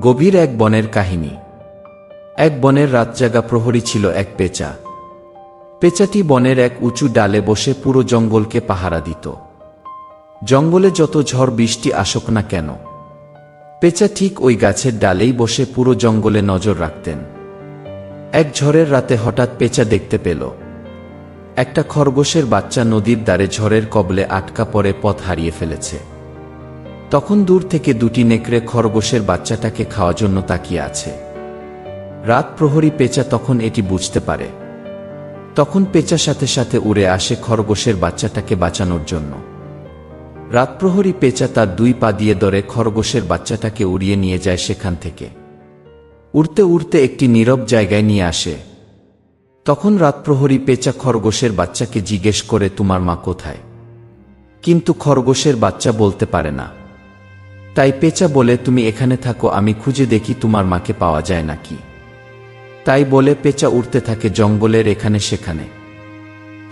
গভীর এক বনের কাহিনী। এক বনের রাতজাগা প্রহরী ছিল এক পেঁচা। পেঁচাটি বনের এক উঁচু ডালে বসে পুরো জঙ্গলকে পাহারা দিত। জঙ্গলে যত ঝড় বৃষ্টি আসুক না কেন, পেঁচা ঠিক ওই গাছের ডালেই বসে পুরো জঙ্গলে নজর রাখতেন। এক ঝড়ের রাতে হঠাৎ পেঁচা দেখতে পেল একটা খরগোশের বাচ্চা নদীর ধারে ঝড়ের কবলে আটকা পড়ে পথ হারিয়ে ফেলেছে। তখন দূর থেকে দুটি নেকড়ে খরগোশের বাচ্চাটাকে খাওয়ার জন্য তাকিয়ে আছে। রাত প্রহরী পেঁচা তখন এটি বুঝতে পারে। তখন পেঁচা সাথে সাথে উড়ে আসে খরগোশের বাচ্চাটাকে বাঁচানোর জন্য। রাত প্রহরী পেঁচা তার দুই পা দিয়ে ধরে খরগোশের বাচ্চাটাকে উড়িয়ে নিয়ে যায় সেখান থেকে। উড়তে উড়তে একটি নীরব জায়গায় নিয়ে আসে। তখন রাত প্রহরী পেঁচা খরগোশের বাচ্চাকে জিজ্ঞেস করে, তোমার মা কোথায়? কিন্তু খরগোশের বাচ্চা বলতে পারে না। তাই পেঁচা বলে, তুমি এখানে থাকো, আমি খুঁজে দেখি তোমার মাকে পাওয়া যায় নাকি। তাই বলে পেঁচা উড়তে থাকে জঙ্গলের এখানে সেখানে।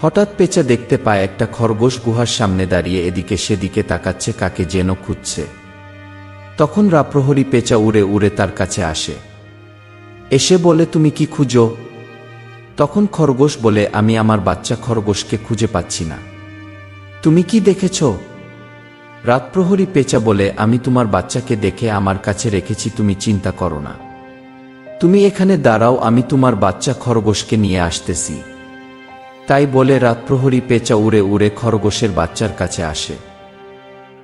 হঠাৎ পেঁচা দেখতে পায় একটা খরগোশ গুহার সামনে দাঁড়িয়ে এদিকে সেদিকে তাকাচ্ছে, কাকে যেন খুঁজছে। তখন রাতপ্রহরী পেঁচা উড়ে উড়ে তার কাছে আসে। এসে বলে, তুমি কি খুঁজো? তখন খরগোশ বলে, আমি আমার বাচ্চা খরগোশকে খুঁজে পাচ্ছি না। তুমি কি দেখেছ? রাতপ্রহরী পেঁচা বলে, আমি তোমার বাচ্চাকে দেখে আমার কাছে রেখেছি, তুমি চিন্তা করো না। তুমি এখানে দাঁড়াও, আমি তোমার বাচ্চা খরগোশকে নিয়ে আসতেছি। তাই বলে রাতপ্রহরী পেঁচা উড়ে উড়ে খরগোশের বাচ্চার কাছে আসে।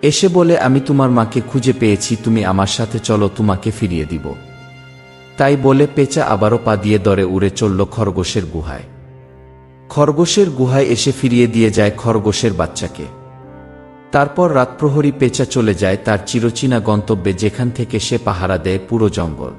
এসে বলে, আমি তোমার মাকে খুঁজে পেয়েছি, তুমি আমার সাথে চলো, তোমাকে ফিরিয়ে দিব। তাই বলে পেঁচা আবারও পা দিয়ে দরে উড়ে চলল খরগোশের গুহায়। খরগোশের গুহায় এসে ফিরিয়ে দিয়ে যায় খরগোশের বাচ্চাকে। তারপর রাতপ্রহরী পেঁচা চলে যায় তার চিরচেনা গন্তব্যে, যেখান থেকে সে পাহারা দেয় পুরো জঙ্গল।